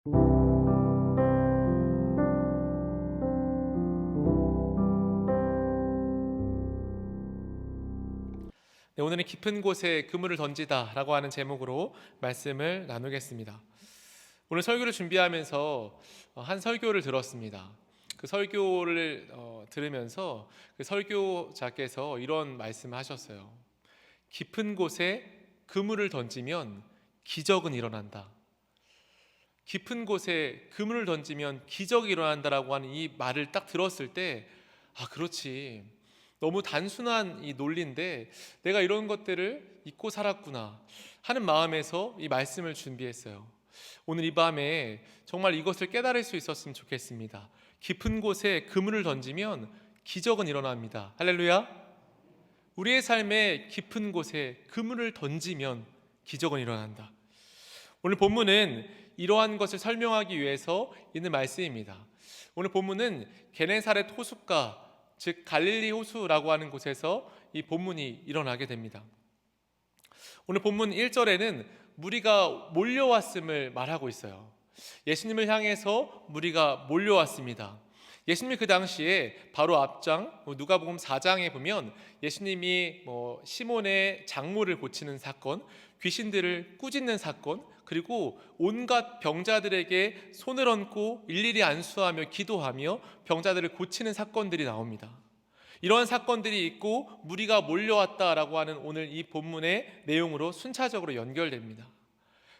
네, 오늘은 깊은 곳에 그물을 던지다 라고 하는 제목으로 말씀을 나누겠습니다. 오늘 설교를 준비하면서 한 설교를 들었습니다. 그 설교를 들으면서 그 설교자께서 이런 말씀을 하셨어요. 깊은 곳에 그물을 던지면 기적은 일어난다. 깊은 곳에 그물을 던지면 기적이 일어난다라고 하는 이 말을 딱 들었을 때, 아, 그렇지. 너무 단순한 이 논리인데 내가 이런 것들을 잊고 살았구나 하는 마음에서 이 말씀을 준비했어요. 오늘 이 밤에 정말 이것을 깨달을 수 있었으면 좋겠습니다. 깊은 곳에 그물을 던지면 기적은 일어납니다. 할렐루야. 우리의 삶의 깊은 곳에 그물을 던지면 기적은 일어난다. 오늘 본문은 이러한 것을 설명하기 위해서 있는 말씀입니다. 오늘 본문은 게네사렛 호숫가, 즉 갈릴리 호수라고 하는 곳에서 이 본문이 일어나게 됩니다. 오늘 본문 1절에는 무리가 몰려왔음을 말하고 있어요. 예수님을 향해서 무리가 몰려왔습니다. 예수님이 그 당시에 바로 앞장 누가복음 4장에 보면 예수님이 시몬의 장모를 고치는 사건, 귀신들을 꾸짖는 사건, 그리고 온갖 병자들에게 손을 얹고 일일이 안수하며 기도하며 병자들을 고치는 사건들이 나옵니다. 이러한 사건들이 있고 무리가 몰려왔다라고 하는 오늘 이 본문의 내용으로 순차적으로 연결됩니다.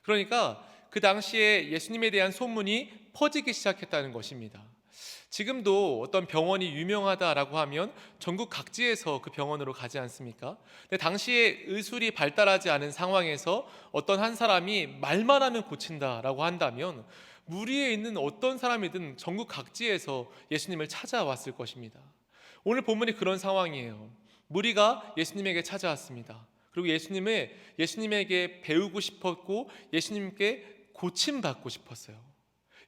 그러니까 그 당시에 예수님에 대한 소문이 퍼지기 시작했다는 것입니다. 지금도 어떤 병원이 유명하다라고 하면 전국 각지에서 그 병원으로 가지 않습니까? 근데 당시에 의술이 발달하지 않은 상황에서 어떤 한 사람이 말만 하면 고친다라고 한다면 무리에 있는 어떤 사람이든 전국 각지에서 예수님을 찾아왔을 것입니다. 오늘 본문이 그런 상황이에요. 무리가 예수님에게 찾아왔습니다. 그리고 예수님에게 배우고 싶었고 예수님께 고침받고 싶었어요.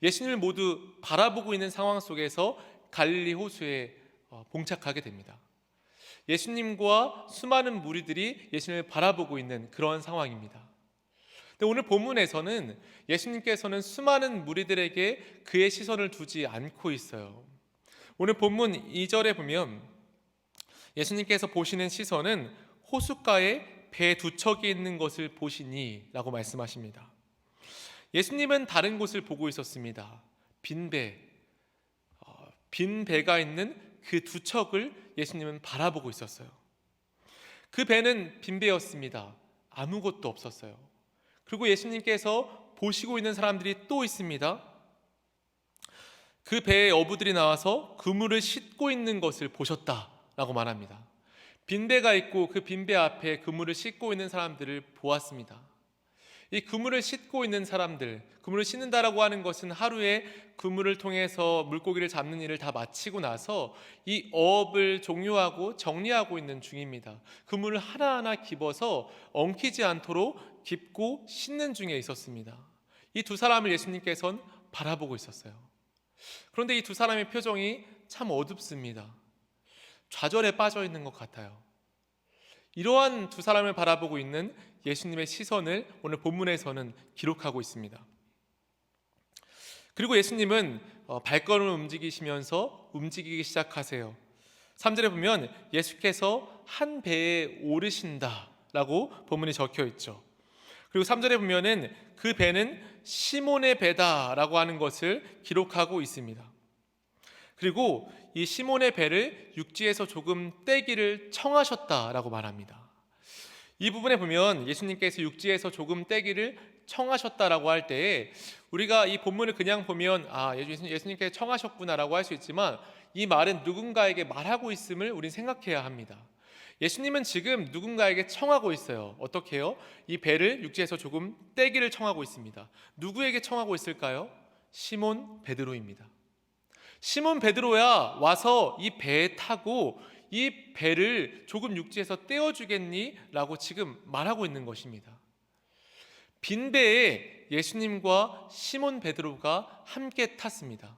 예수님을 모두 바라보고 있는 상황 속에서 갈릴리 호수에 봉착하게 됩니다. 예수님과 수많은 무리들이 예수님을 바라보고 있는 그런 상황입니다. 근데 오늘 본문에서는 예수님께서는 수많은 무리들에게 그의 시선을 두지 않고 있어요. 오늘 본문 2절에 보면 예수님께서 보시는 시선은 호숫가에 배 두 척이 있는 것을 보시니 라고 말씀하십니다. 예수님은 다른 곳을 보고 있었습니다. 빈 배가 있는 그 두 척을 예수님은 바라보고 있었어요. 그 배는 빈 배였습니다. 아무것도 없었어요. 그리고 예수님께서 보시고 있는 사람들이 또 있습니다. 그 배의 어부들이 나와서 그물을 싣고 있는 것을 보셨다라고 말합니다. 빈배가 있고 그 빈배 앞에 그물을 싣고 있는 사람들을 보았습니다. 이 그물을 싣고 있는 사람들, 그물을 싣는다라고 하는 것은 하루에 그물을 통해서 물고기를 잡는 일을 다 마치고 나서 이 어업을 종료하고 정리하고 있는 중입니다. 그물을 하나하나 집어서 엉키지 않도록 깁고 싣는 중에 있었습니다. 이 두 사람을 예수님께서는 바라보고 있었어요. 그런데 이 두 사람의 표정이 참 어둡습니다. 좌절에 빠져 있는 것 같아요. 이러한 두 사람을 바라보고 있는 예수님의 시선을 오늘 본문에서는 기록하고 있습니다. 그리고 예수님은 발걸음을 움직이시면서 움직이기 시작하세요. 3절에 보면 예수께서 한 배에 오르신다라고 본문이 적혀 있죠. 그리고 3절에 보면은 그 배는 시몬의 배다라고 하는 것을 기록하고 있습니다. 그리고 이 시몬의 배를 육지에서 조금 떼기를 청하셨다라고 말합니다. 이 부분에 보면 예수님께서 육지에서 조금 떼기를 청하셨다라고 할 때에 우리가 이 본문을 그냥 보면 예수님께서 청하셨구나라고 할 수 있지만 이 말은 누군가에게 말하고 있음을 우린 생각해야 합니다. 예수님은 지금 누군가에게 청하고 있어요. 어떻게 해요? 이 배를 육지에서 조금 떼기를 청하고 있습니다. 누구에게 청하고 있을까요? 시몬 베드로입니다. 시몬 베드로야, 와서 이 배에 타고 이 배를 조금 육지에서 떼어주겠니? 라고 지금 말하고 있는 것입니다. 빈 배에 예수님과 시몬 베드로가 함께 탔습니다.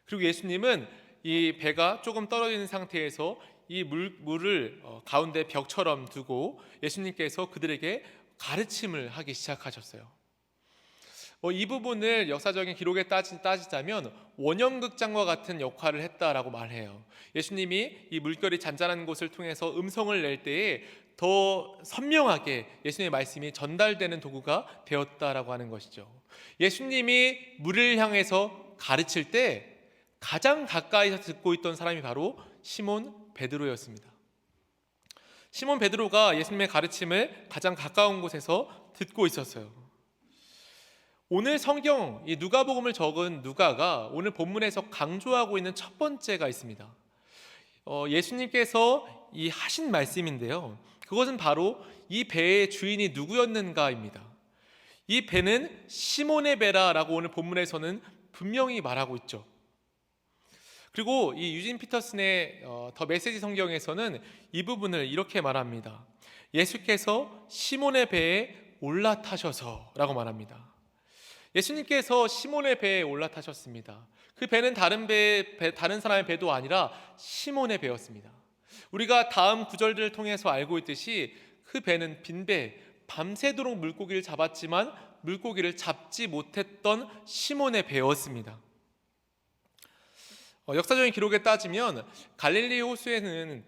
그리고 예수님은 이 배가 조금 떨어지는 상태에서 이 물을 가운데 벽처럼 두고 예수님께서 그들에게 가르침을 하기 시작하셨어요. 이 부분을 역사적인 기록에 따지자면 원형극장과 같은 역할을 했다라고 말해요. 예수님이 이 물결이 잔잔한 곳을 통해서 음성을 낼 때에 더 선명하게 예수님의 말씀이 전달되는 도구가 되었다라고 하는 것이죠. 예수님이 물을 향해서 가르칠 때 가장 가까이서 듣고 있던 사람이 바로 시몬 베드로였습니다. 시몬 베드로가 예수님의 가르침을 가장 가까운 곳에서 듣고 있었어요. 오늘 성경 이 누가복음을 적은 누가가 오늘 본문에서 강조하고 있는 첫 번째가 있습니다. 예수님께서 이 하신 말씀인데요. 그것은 바로 이 배의 주인이 누구였는가입니다. 이 배는 시몬의 배라라고 오늘 본문에서는 분명히 말하고 있죠. 그리고 이 유진 피터슨의 더 메시지 성경에서는 이 부분을 이렇게 말합니다. 예수께서 시몬의 배에 올라타셔서라고 말합니다. 예수님께서 시몬의 배에 올라타셨습니다. 그 배는 다른 사람의 배도 아니라 시몬의 배였습니다. 우리가 다음 구절들을 통해서 알고 있듯이 그 배는 빈배, 밤새도록 물고기를 잡았지만 물고기를 잡지 못했던 시몬의 배였습니다. 역사적인 기록에 따지면 갈릴리 호수에는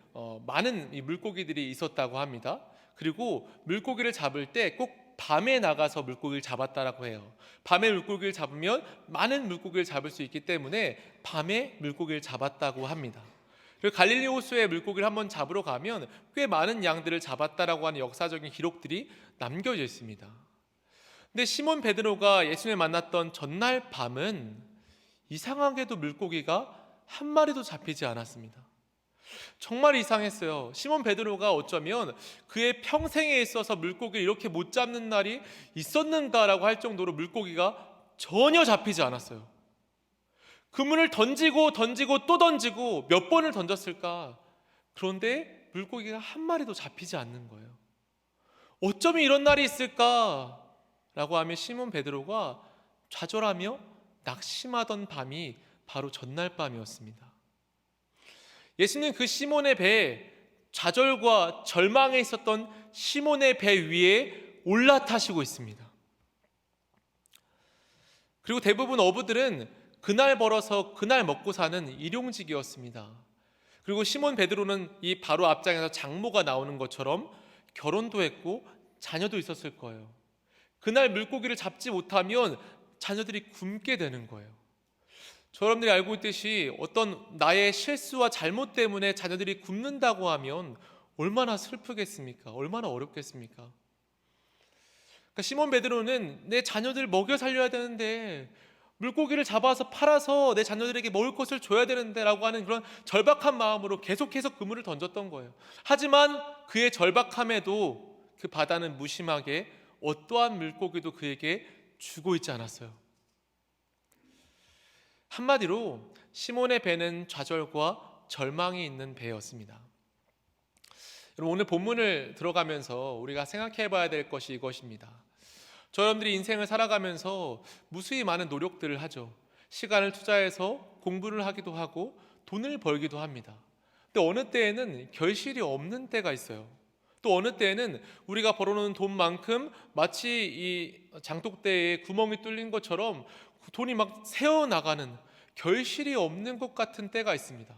많은 물고기들이 있었다고 합니다. 그리고 물고기를 잡을 때 꼭 밤에 나가서 물고기를 잡았다라고 해요. 밤에 물고기를 잡으면 많은 물고기를 잡을 수 있기 때문에 밤에 물고기를 잡았다고 합니다. 그리고 갈릴리 호수에 물고기를 한번 잡으러 가면 꽤 많은 양들을 잡았다라고 하는 역사적인 기록들이 남겨져 있습니다. 근데 시몬 베드로가 예수님을 만났던 전날 밤은 이상하게도 물고기가 한 마리도 잡히지 않았습니다. 정말 이상했어요. 시몬 베드로가 어쩌면 그의 평생에 있어서 물고기를 이렇게 못 잡는 날이 있었는가라고 할 정도로 물고기가 전혀 잡히지 않았어요. 그물을 던지고 또 던지고 몇 번을 던졌을까? 그런데 물고기가 한 마리도 잡히지 않는 거예요. 어쩌면 이런 날이 있을까? 라고 하며 시몬 베드로가 좌절하며 낙심하던 밤이 바로 전날 밤이었습니다. 예수님 그 시몬의 배에 좌절과 절망에 있었던 시몬의 배 위에 올라타시고 있습니다. 그리고 대부분 어부들은 그날 벌어서 그날 먹고 사는 일용직이었습니다. 그리고 시몬 베드로는 이 바로 앞장에서 장모가 나오는 것처럼 결혼도 했고 자녀도 있었을 거예요. 그날 물고기를 잡지 못하면 자녀들이 굶게 되는 거예요. 여러분들이 알고 있듯이 어떤 나의 실수와 잘못 때문에 자녀들이 굶는다고 하면 얼마나 슬프겠습니까? 얼마나 어렵겠습니까? 그러니까 시몬 베드로는 내 자녀들 먹여 살려야 되는데 물고기를 잡아서 팔아서 내 자녀들에게 먹을 것을 줘야 되는데 라고 하는 그런 절박한 마음으로 계속해서 그물을 던졌던 거예요. 하지만 그의 절박함에도 그 바다는 무심하게 어떠한 물고기도 그에게 주고 있지 않았어요. 한마디로 시몬의 배는 좌절과 절망이 있는 배였습니다. 여러분, 오늘 본문을 들어가면서 우리가 생각해 봐야 될 것이 이것입니다. 여러분들이 인생을 살아가면서 무수히 많은 노력들을 하죠. 시간을 투자해서 공부를 하기도 하고 돈을 벌기도 합니다. 근데 어느 때에는 결실이 없는 때가 있어요. 또 어느 때에는 우리가 벌어놓은 돈만큼 마치 이 장독대에 구멍이 뚫린 것처럼 돈이 막 새어나가는 결실이 없는 것 같은 때가 있습니다.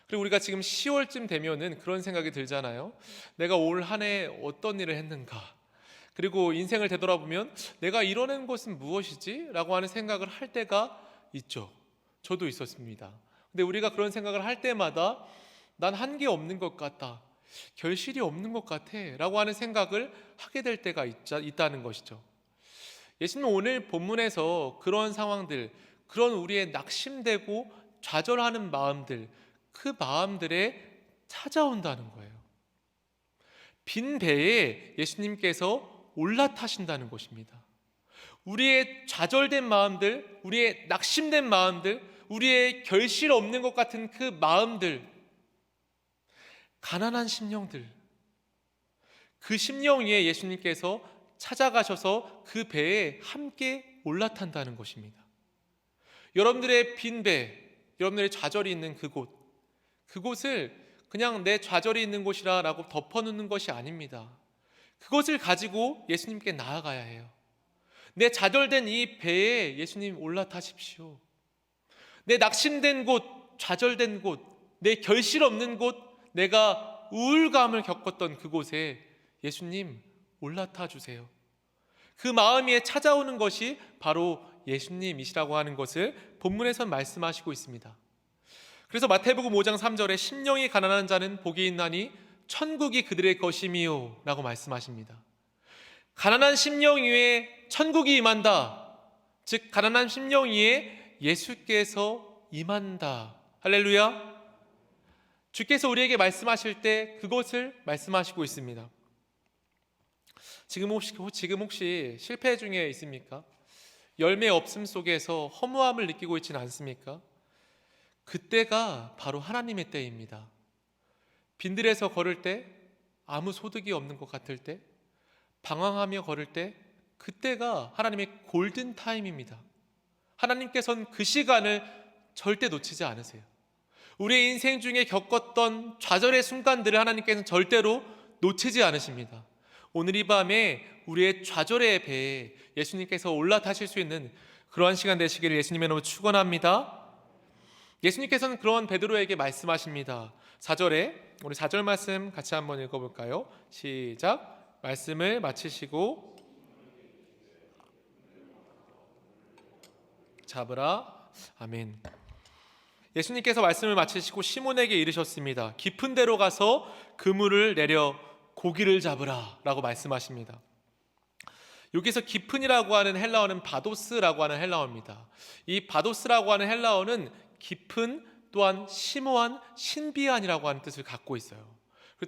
그리고 우리가 지금 10월쯤 되면은 그런 생각이 들잖아요. 내가 올 한 해 어떤 일을 했는가? 그리고 인생을 되돌아보면 내가 이뤄낸 것은 무엇이지? 라고 하는 생각을 할 때가 있죠. 저도 있었습니다. 근데 우리가 그런 생각을 할 때마다 난 한 게 없는 것 같다, 결실이 없는 것 같아 라고 하는 생각을 하게 될 때가 있다는 것이죠. 예수님은 오늘 본문에서 그런 상황들, 그런 우리의 낙심되고 좌절하는 마음들, 그 마음들에 찾아온다는 거예요. 빈 배에 예수님께서 올라타신다는 것입니다. 우리의 좌절된 마음들, 우리의 낙심된 마음들, 우리의 결실 없는 것 같은 그 마음들, 가난한 심령들, 그 심령 위에 예수님께서 찾아가셔서 그 배에 함께 올라탄다는 것입니다. 여러분들의 빈 배, 여러분들의 좌절이 있는 그곳을 그냥 내 좌절이 있는 곳이라 라고 덮어놓는 것이 아닙니다. 그것을 가지고 예수님께 나아가야 해요. 내 좌절된 이 배에 예수님 올라타십시오. 내 낙심된 곳, 좌절된 곳, 내 결실 없는 곳, 내가 우울감을 겪었던 그곳에 예수님 올라타 주세요. 그 마음에 찾아오는 것이 바로 예수님이시라고 하는 것을 본문에선 말씀하시고 있습니다. 그래서 마태복음 5장 3절에 심령이 가난한 자는 복이 있나니 천국이 그들의 것임이요 라고 말씀하십니다. 가난한 심령 위에 천국이 임한다. 즉 가난한 심령 위에 예수께서 임한다. 할렐루야. 주께서 우리에게 말씀하실 때 그것을 말씀하시고 있습니다. 지금 혹시 실패 중에 있습니까? 열매 없음 속에서 허무함을 느끼고 있지는 않습니까? 그때가 바로 하나님의 때입니다. 빈들에서 걸을 때, 아무 소득이 없는 것 같을 때, 방황하며 걸을 때, 그때가 하나님의 골든 타임입니다. 하나님께서는 그 시간을 절대 놓치지 않으세요. 우리의 인생 중에 겪었던 좌절의 순간들을 하나님께서는 절대로 놓치지 않으십니다. 오늘 이 밤에 우리의 좌절의 배에 예수님께서 올라타실 수 있는 그러한 시간 되시기를 예수님의 이름으로 축원합니다. 예수님께서는 그런 베드로에게 말씀하십니다. 4절에 우리 4절 말씀 같이 한번 읽어볼까요? 시작. 말씀을 마치시고 잡으라. 아멘. 예수님께서 말씀을 마치시고 시몬에게 이르셨습니다. 깊은 데로 가서 그물을 내려 고기를 잡으라 라고 말씀하십니다. 여기서 깊은이라고 하는 헬라어는 바도스라고 하는 헬라어입니다. 이 바도스라고 하는 헬라어는 깊은, 또한 심오한, 신비한이라고 하는 뜻을 갖고 있어요.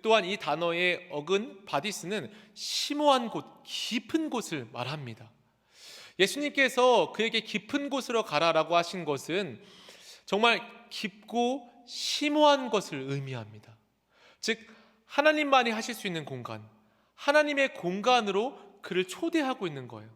또한 이 단어의 어근 바디스는 심오한 곳, 깊은 곳을 말합니다. 예수님께서 그에게 깊은 곳으로 가라라고 하신 것은 정말 깊고 심오한 것을 의미합니다. 즉 하나님만이 하실 수 있는 공간, 하나님의 공간으로 그를 초대하고 있는 거예요.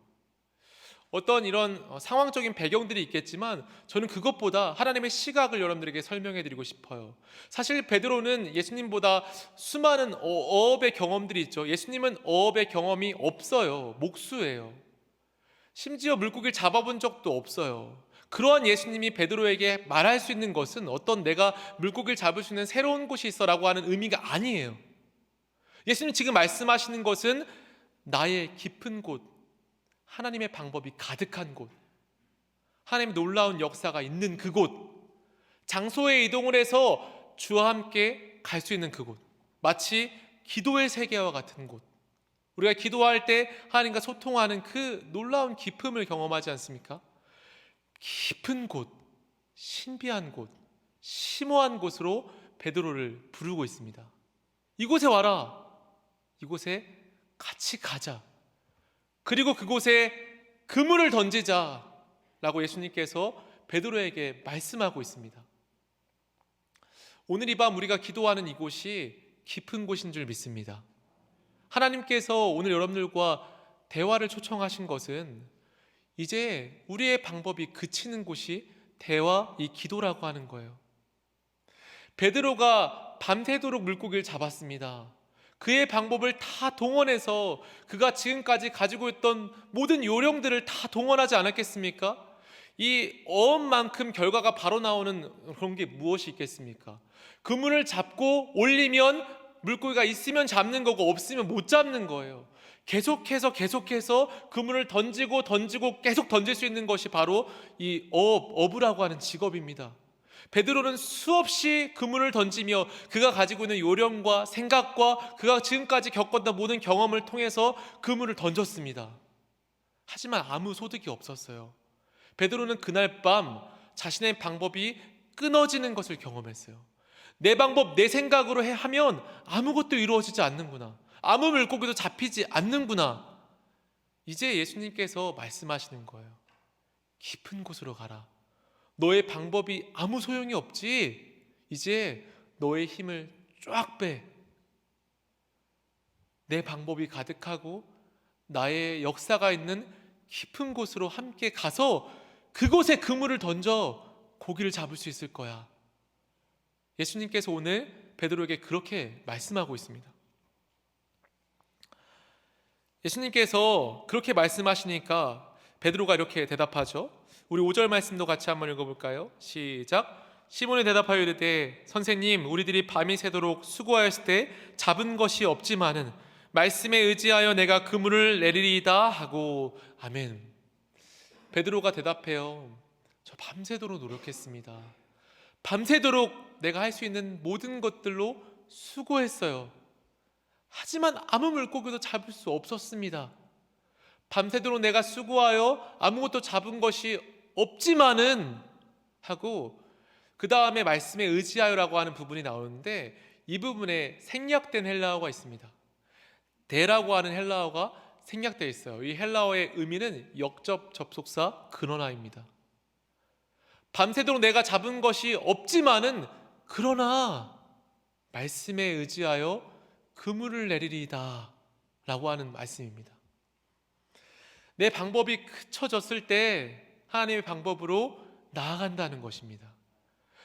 어떤 이런 상황적인 배경들이 있겠지만 저는 그것보다 하나님의 시각을 여러분들에게 설명해 드리고 싶어요. 사실 베드로는 예수님보다 수많은 어업의 경험들이 있죠. 예수님은 어업의 경험이 없어요. 목수예요. 심지어 물고기를 잡아본 적도 없어요. 그러한 예수님이 베드로에게 말할 수 있는 것은 어떤 내가 물고기를 잡을 수 있는 새로운 곳이 있어라고 하는 의미가 아니에요. 예수님 지금 말씀하시는 것은 나의 깊은 곳, 하나님의 방법이 가득한 곳, 하나님의 놀라운 역사가 있는 그곳, 장소에 이동을 해서 주와 함께 갈 수 있는 그곳, 마치 기도의 세계와 같은 곳, 우리가 기도할 때 하나님과 소통하는 그 놀라운 기쁨을 경험하지 않습니까? 깊은 곳, 신비한 곳, 심오한 곳으로 베드로를 부르고 있습니다. 이곳에 와라. 이곳에 같이 가자. 그리고 그곳에 그물을 던지자 라고 예수님께서 베드로에게 말씀하고 있습니다. 오늘 이 밤 우리가 기도하는 이곳이 깊은 곳인 줄 믿습니다. 하나님께서 오늘 여러분들과 대화를 초청하신 것은 이제 우리의 방법이 그치는 곳이 대화, 이 기도라고 하는 거예요. 베드로가 밤새도록 물고기를 잡았습니다. 그의 방법을 다 동원해서 그가 지금까지 가지고 있던 모든 요령들을 다 동원하지 않았겠습니까? 이 어업만큼 결과가 바로 나오는 그런 게 무엇이 있겠습니까? 그물을 잡고 올리면 물고기가 있으면 잡는 거고 없으면 못 잡는 거예요. 계속해서 그물을 던지고 계속 던질 수 있는 것이 바로 이 어부라고 하는 직업입니다. 베드로는 수없이 그물을 던지며 그가 가지고 있는 요령과 생각과 그가 지금까지 겪었던 모든 경험을 통해서 그물을 던졌습니다. 하지만 아무 소득이 없었어요. 베드로는 그날 밤 자신의 방법이 끊어지는 것을 경험했어요. 내 방법, 내 생각으로 하면 아무것도 이루어지지 않는구나. 아무 물고기도 잡히지 않는구나. 이제 예수님께서 말씀하시는 거예요. 깊은 곳으로 가라. 너의 방법이 아무 소용이 없지. 이제 너의 힘을 쫙 빼. 내 방법이 가득하고 나의 역사가 있는 깊은 곳으로 함께 가서 그곳에 그물을 던져 고기를 잡을 수 있을 거야. 예수님께서 오늘 베드로에게 그렇게 말씀하고 있습니다. 예수님께서 그렇게 말씀하시니까 베드로가 이렇게 대답하죠. 우리 5절 말씀도 같이 한번 읽어볼까요? 시작. 시몬이 대답하여 이르되 선생님, 우리들이 밤이 새도록 수고하였을 때 잡은 것이 없지만은 말씀에 의지하여 내가 그물을 내리리이다 하고. 아멘. 베드로가 대답해요. 저 밤새도록 노력했습니다. 밤새도록 내가 할 수 있는 모든 것들로 수고했어요. 하지만 아무 물고기도 잡을 수 없었습니다. 밤새도록 내가 수고하여 아무것도 잡은 것이 없지만은 하고, 그 다음에 말씀에 의지하여라고 하는 부분이 나오는데, 이 부분에 생략된 헬라어가 있습니다. 대라고 하는 헬라어가 생략되어 있어요. 이 헬라어의 의미는 역접 접속사 그러나입니다. 밤새도록 내가 잡은 것이 없지만은 그러나 말씀에 의지하여 그물을 내리리이다 라고 하는 말씀입니다. 내 방법이 그쳐졌을 때 하나님의 방법으로 나아간다는 것입니다.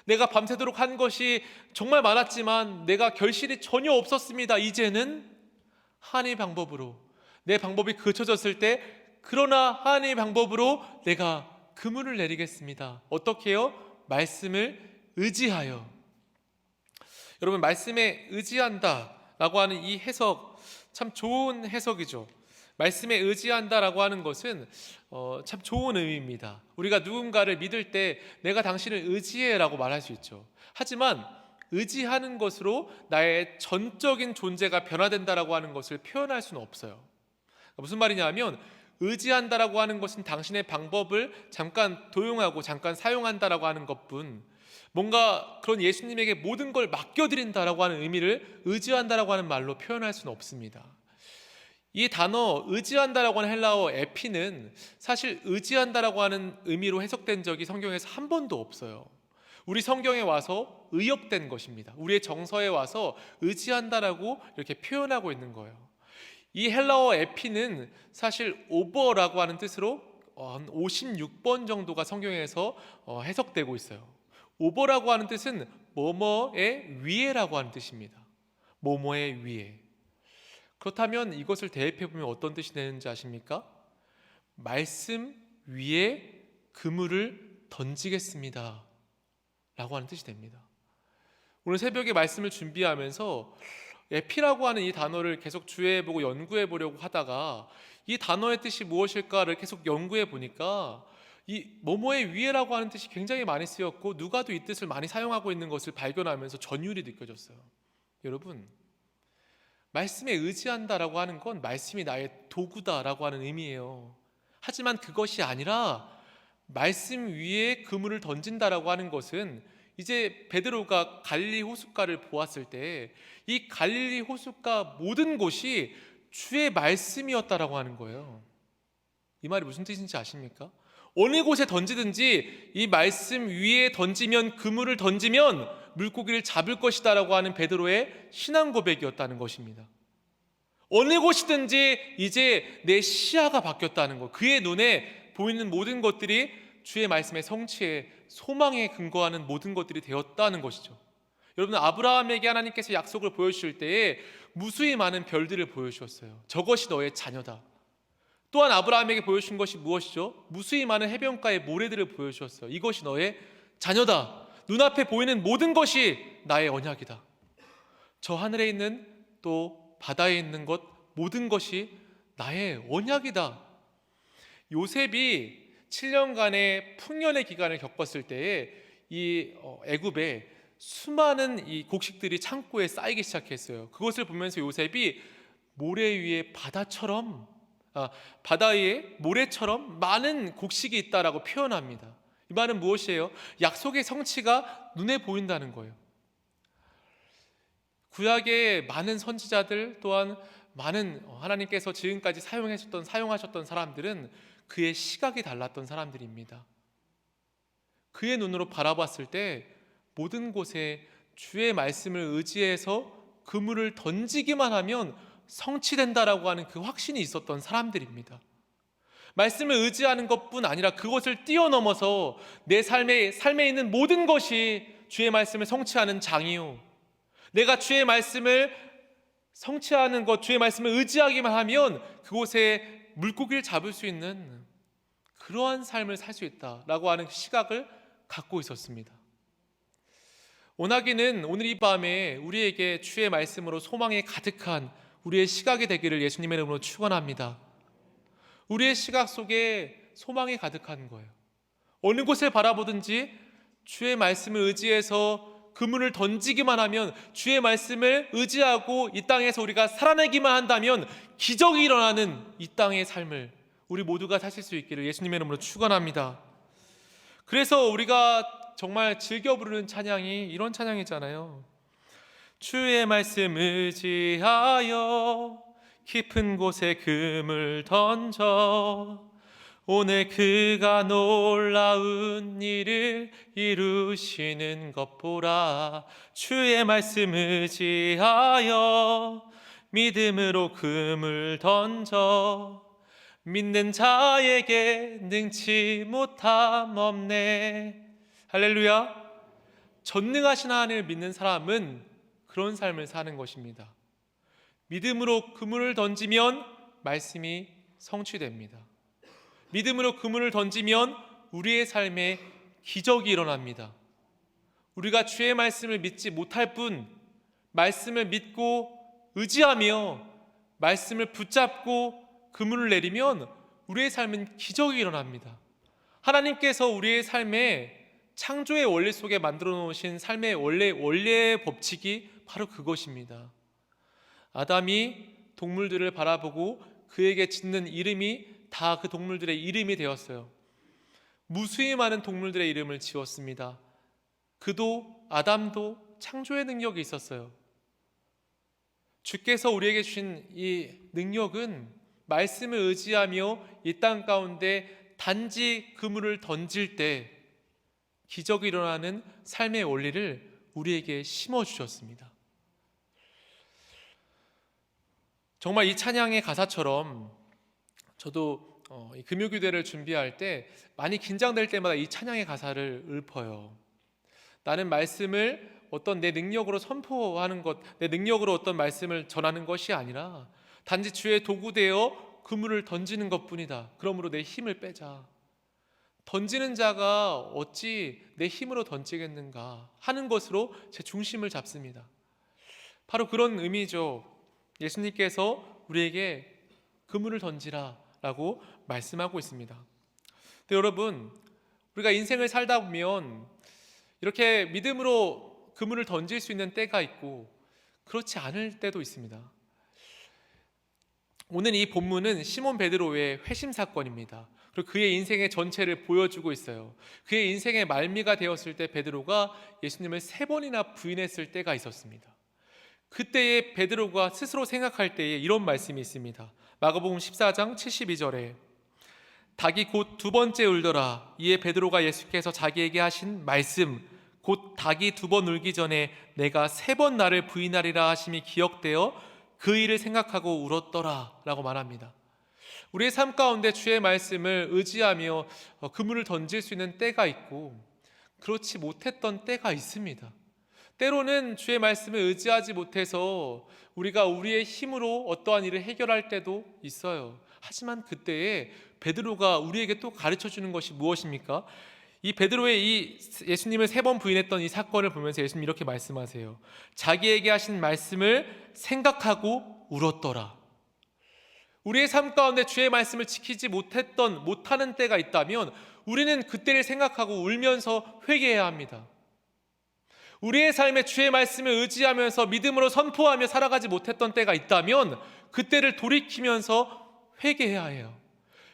내가 밤새도록 한 것이 정말 많았지만 내가 결실이 전혀 없었습니다. 이제는 하나님의 방법으로, 내 방법이 그쳐졌을 때 그러나 하나님의 방법으로 내가 그물을 내리겠습니다. 어떻게 해요? 말씀을 의지하여. 여러분, 말씀에 의지한다 라고 하는 이 해석 참 좋은 해석이죠. 말씀에 의지한다라고 하는 것은 참 좋은 의미입니다. 우리가 누군가를 믿을 때 내가 당신을 의지해라고 말할 수 있죠. 하지만 의지하는 것으로 나의 전적인 존재가 변화된다라고 하는 것을 표현할 수는 없어요. 무슨 말이냐 하면, 의지한다라고 하는 것은 당신의 방법을 잠깐 도용하고 잠깐 사용한다라고 하는 것뿐, 뭔가 그런 예수님에게 모든 걸 맡겨드린다라고 하는 의미를 의지한다라고 하는 말로 표현할 수는 없습니다. 이 단어 의지한다라고 하는 헬라어 에피는 사실 의지한다라고 하는 의미로 해석된 적이 성경에서 한 번도 없어요. 우리 성경에 와서 의역된 것입니다. 우리의 정서에 와서 의지한다라고 이렇게 표현하고 있는 거예요. 이 헬라어 에피는 사실 오버라고 하는 뜻으로 한 56번 정도가 성경에서 해석되고 있어요. 오버라고 하는 뜻은 뭐뭐의 위에라고 하는 뜻입니다. 뭐뭐의 위에. 그렇다면 이것을 대입해보면 어떤 뜻이 되는지 아십니까? 말씀 위에 그물을 던지겠습니다 라고 하는 뜻이 됩니다. 오늘 새벽에 말씀을 준비하면서 에피라고 하는 이 단어를 계속 주의해보고 연구해보려고 하다가 이 단어의 뜻이 무엇일까를 계속 연구해보니까 이 뭐뭐의 위에라고 하는 뜻이 굉장히 많이 쓰였고, 누가도 이 뜻을 많이 사용하고 있는 것을 발견하면서 전율이 느껴졌어요. 여러분, 말씀에 의지한다라고 하는 건 말씀이 나의 도구다라고 하는 의미예요. 하지만 그것이 아니라 말씀 위에 그물을 던진다라고 하는 것은, 이제 베드로가 갈릴리 호숫가를 보았을 때 이 갈릴리 호숫가 모든 곳이 주의 말씀이었다라고 하는 거예요. 이 말이 무슨 뜻인지 아십니까? 어느 곳에 던지든지 이 말씀 위에 던지면, 그물을 던지면 물고기를 잡을 것이다라고 하는 베드로의 신앙 고백이었다는 것입니다. 어느 곳이든지 이제 내 시야가 바뀌었다는 것, 그의 눈에 보이는 모든 것들이 주의 말씀의 성취에, 소망에 근거하는 모든 것들이 되었다는 것이죠. 여러분, 아브라함에게 하나님께서 약속을 보여주실 때에 무수히 많은 별들을 보여주셨어요. 저것이 너의 자녀다. 또한 아브라함에게 보여주신 것이 무엇이죠? 무수히 많은 해변가의 모래들을 보여주셨어요. 이것이 너의 자녀다. 눈앞에 보이는 모든 것이 나의 언약이다. 저 하늘에 있는, 또 바다에 있는 것 모든 것이 나의 언약이다. 요셉이 7년간의 풍년의 기간을 겪었을 때에 이 애굽에 수많은 이 곡식들이 창고에 쌓이기 시작했어요. 그것을 보면서 요셉이 모래 위에 바다 위에 모래처럼 많은 곡식이 있다라고 표현합니다. 이 말은 무엇이에요? 약속의 성취가 눈에 보인다는 거예요. 구약의 많은 선지자들, 또한 많은 하나님께서 지금까지 사용하셨던 사람들은 그의 시각이 달랐던 사람들입니다. 그의 눈으로 바라봤을 때 모든 곳에 주의 말씀을 의지해서 그물을 던지기만 하면 성취된다라고 하는 그 확신이 있었던 사람들입니다. 말씀을 의지하는 것뿐 아니라 그것을 뛰어넘어서 내 삶에 있는 모든 것이 주의 말씀을 성취하는 장이요, 내가 주의 말씀을 성취하는 것, 주의 말씀을 의지하기만 하면 그곳에 물고기를 잡을 수 있는 그러한 삶을 살 수 있다라고 하는 시각을 갖고 있었습니다. 원하기는 오늘 이 밤에 우리에게 주의 말씀으로 소망이 가득한 우리의 시각이 되기를 예수님의 이름으로 축원합니다. 우리의 시각 속에 소망이 가득한 거예요. 어느 곳을 바라보든지 주의 말씀을 의지해서 그물을 던지기만 하면, 주의 말씀을 의지하고 이 땅에서 우리가 살아내기만 한다면 기적이 일어나는 이 땅의 삶을 우리 모두가 사실 수 있기를 예수님의 이름으로 축원합니다. 그래서 우리가 정말 즐겨 부르는 찬양이 이런 찬양이잖아요. 주의 말씀 의지하여 깊은 곳에 그물 던져 오늘 그가 놀라운 일을 이루시는 것 보라. 주의 말씀 의지하여 믿음으로 그물 던져 믿는 자에게 능치 못함 없네. 할렐루야. 전능하신 하나님을 믿는 사람은 그런 삶을 사는 것입니다. 믿음으로 그물을 던지면 말씀이 성취됩니다. 믿음으로 그물을 던지면 우리의 삶에 기적이 일어납니다. 우리가 주의 말씀을 믿지 못할 뿐 말씀을 믿고 의지하며 말씀을 붙잡고 그물을 내리면 우리의 삶은 기적이 일어납니다. 하나님께서 우리의 삶에 창조의 원리 속에 만들어 놓으신 삶의 원래의 법칙이 바로 그것입니다. 아담이 동물들을 바라보고 그에게 짓는 이름이 다 그 동물들의 이름이 되었어요. 무수히 많은 동물들의 이름을 지었습니다. 그도 아담도 창조의 능력이 있었어요. 주께서 우리에게 주신 이 능력은 말씀을 의지하며 이 땅 가운데 단지 그물을 던질 때 기적이 일어나는 삶의 원리를 우리에게 심어주셨습니다. 정말 이 찬양의 가사처럼 저도 이 금요기도를 준비할 때 많이 긴장될 때마다 이 찬양의 가사를 읊어요. 나는 말씀을 어떤 내 능력으로 선포하는 것, 내 능력으로 어떤 말씀을 전하는 것이 아니라 단지 주의 도구되어 그물을 던지는 것뿐이다. 그러므로 내 힘을 빼자. 던지는 자가 어찌 내 힘으로 던지겠는가 하는 것으로 제 중심을 잡습니다. 바로 그런 의미죠. 예수님께서 우리에게 그물을 던지라 라고 말씀하고 있습니다. 근데 여러분, 우리가 인생을 살다 보면 이렇게 믿음으로 그물을 던질 수 있는 때가 있고 그렇지 않을 때도 있습니다. 오늘 이 본문은 시몬 베드로의 회심 사건입니다. 그리고 그의 인생의 전체를 보여주고 있어요. 그의 인생의 말미가 되었을 때 베드로가 예수님을 3번이나 부인했을 때가 있었습니다. 그때의 베드로가 스스로 생각할 때에 이런 말씀이 있습니다. 마가복음 14장 72절에 닭이 곧 2번째 울더라. 이에 베드로가 예수께서 자기에게 하신 말씀 곧 닭이 2번 울기 전에 내가 3번 나를 부인하리라 하심이 기억되어 그 일을 생각하고 울었더라 라고 말합니다. 우리의 삶 가운데 주의 말씀을 의지하며 그물을 던질 수 있는 때가 있고 그렇지 못했던 때가 있습니다. 때로는 주의 말씀을 의지하지 못해서 우리가 우리의 힘으로 어떠한 일을 해결할 때도 있어요. 하지만 그때에 베드로가 우리에게 또 가르쳐 주는 것이 무엇입니까? 이 베드로의 이 예수님을 3번 부인했던 이 사건을 보면서 예수님 이렇게 말씀하세요. 자기에게 하신 말씀을 생각하고 울었더라. 우리의 삶 가운데 주의 말씀을 지키지 못하는 때가 있다면 우리는 그때를 생각하고 울면서 회개해야 합니다. 우리의 삶에 주의 말씀을 의지하면서 믿음으로 선포하며 살아가지 못했던 때가 있다면 그때를 돌이키면서 회개해야 해요.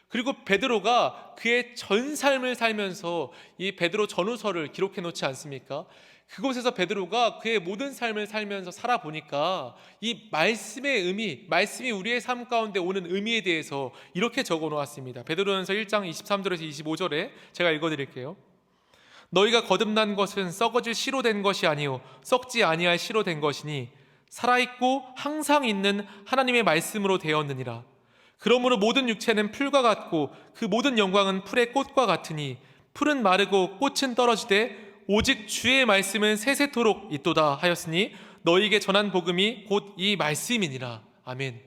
그리고 베드로가 그의 전 삶을 살면서 이 베드로 전후서를 기록해 놓지 않습니까? 그곳에서 베드로가 그의 모든 삶을 살면서 살아보니까 이 말씀의 의미, 말씀이 우리의 삶 가운데 오는 의미에 대해서 이렇게 적어 놓았습니다. 베드로전서 1장 23절에서 25절에 제가 읽어드릴게요. 너희가 거듭난 것은 썩어질 씨로 된 것이 아니요 썩지 아니할 씨로 된 것이니 살아있고 항상 있는 하나님의 말씀으로 되었느니라. 그러므로 모든 육체는 풀과 같고 그 모든 영광은 풀의 꽃과 같으니 풀은 마르고 꽃은 떨어지되 오직 주의 말씀은 세세토록 있도다 하였으니 너희에게 전한 복음이 곧 이 말씀이니라. 아멘.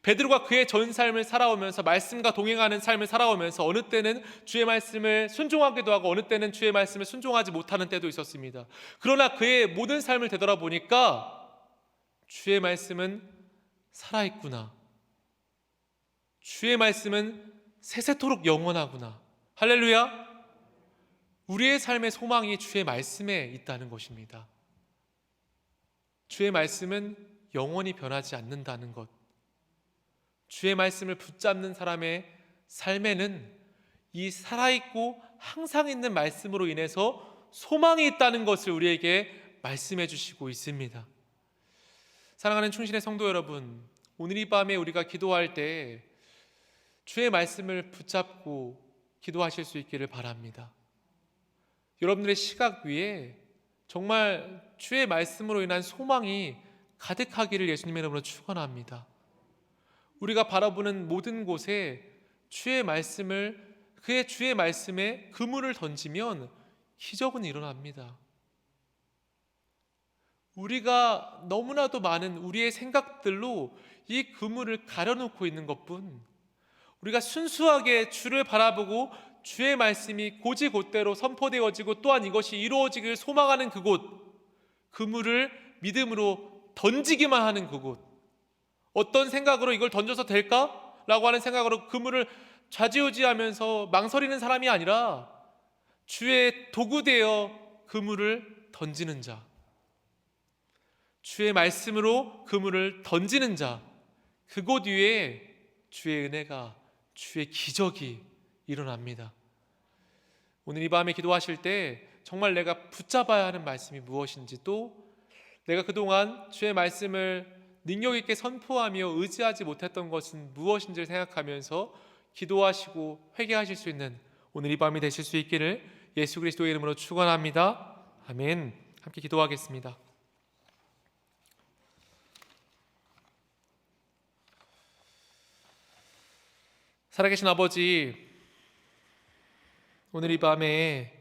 베드로가 그의 전 삶을 살아오면서 말씀과 동행하는 삶을 살아오면서 어느 때는 주의 말씀을 순종하기도 하고 어느 때는 주의 말씀을 순종하지 못하는 때도 있었습니다. 그러나 그의 모든 삶을 되돌아보니까 주의 말씀은 살아있구나. 주의 말씀은 세세토록 영원하구나. 할렐루야. 우리의 삶의 소망이 주의 말씀에 있다는 것입니다. 주의 말씀은 영원히 변하지 않는다는 것. 주의 말씀을 붙잡는 사람의 삶에는 이 살아있고 항상 있는 말씀으로 인해서 소망이 있다는 것을 우리에게 말씀해 주시고 있습니다. 사랑하는 충신의 성도 여러분, 오늘 이 밤에 우리가 기도할 때 주의 말씀을 붙잡고 기도하실 수 있기를 바랍니다. 여러분들의 시각 위에 정말 주의 말씀으로 인한 소망이 가득하기를 예수님의 이름으로 축원합니다. 우리가 바라보는 모든 곳에 주의 말씀을, 그의 주의 말씀에 그물을 던지면 기적은 일어납니다. 우리가 너무나도 많은 우리의 생각들로 이 그물을 가려놓고 있는 것뿐, 우리가 순수하게 주를 바라보고 주의 말씀이 곧이곧대로 선포되어지고 또한 이것이 이루어지길 소망하는 그곳, 그물을 믿음으로 던지기만 하는 그곳, 어떤 생각으로 이걸 던져서 될까? 라고 하는 생각으로 그물을 좌지우지하면서 망설이는 사람이 아니라 주의 도구되어 그물을 던지는 자, 주의 말씀으로 그물을 던지는 자, 그곳 위에 주의 은혜가, 주의 기적이 일어납니다. 오늘 이 밤에 기도하실 때 정말 내가 붙잡아야 하는 말씀이 무엇인지, 또 내가 그동안 주의 말씀을 능력 있게 선포하며 의지하지 못했던 것은 무엇인지를 생각하면서 기도하시고 회개하실 수 있는 오늘 이 밤이 되실 수 있기를 예수 그리스도의 이름으로 축원합니다. 아멘. 함께 기도하겠습니다. 살아계신 아버지, 오늘 이 밤에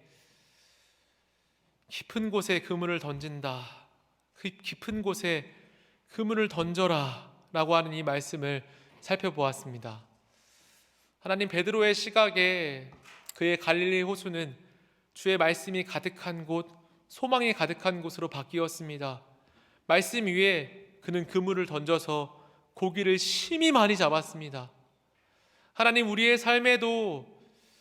깊은 곳에 그물을 던진다, 그 깊은 곳에 그물을 던져라 라고 하는 이 말씀을 살펴보았습니다. 하나님, 베드로의 시각에 그의 갈릴리 호수는 주의 말씀이 가득한 곳, 소망이 가득한 곳으로 바뀌었습니다. 말씀 위에 그는 그물을 던져서 고기를 심히 많이 잡았습니다. 하나님, 우리의 삶에도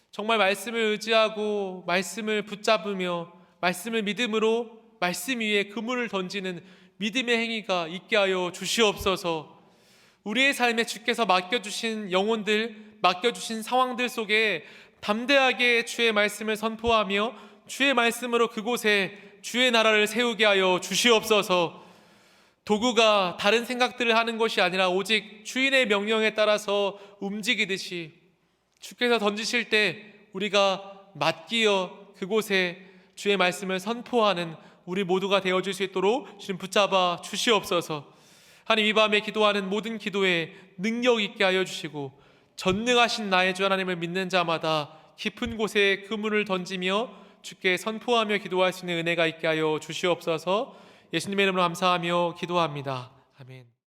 정말 말씀을 의지하고 말씀을 붙잡으며 말씀을 믿음으로 말씀 위에 그물을 던지는 믿음의 행위가 있게 하여 주시옵소서. 우리의 삶에 주께서 맡겨주신 영혼들, 맡겨주신 상황들 속에 담대하게 주의 말씀을 선포하며 주의 말씀으로 그곳에 주의 나라를 세우게 하여 주시옵소서. 도구가 다른 생각들을 하는 것이 아니라 오직 주인의 명령에 따라서 움직이듯이 주께서 던지실 때 우리가 맡기어 그곳에 주의 말씀을 선포하는 우리 모두가 되어줄 수 있도록 주님 붙잡아 주시옵소서. 하나님, 이 밤에 기도하는 모든 기도에 능력 있게 하여 주시고 전능하신 나의 주 하나님을 믿는 자마다 깊은 곳에 그물을 던지며 주께 선포하며 기도할 수 있는 은혜가 있게 하여 주시옵소서. 예수님의 이름으로 감사하며 기도합니다. 아멘.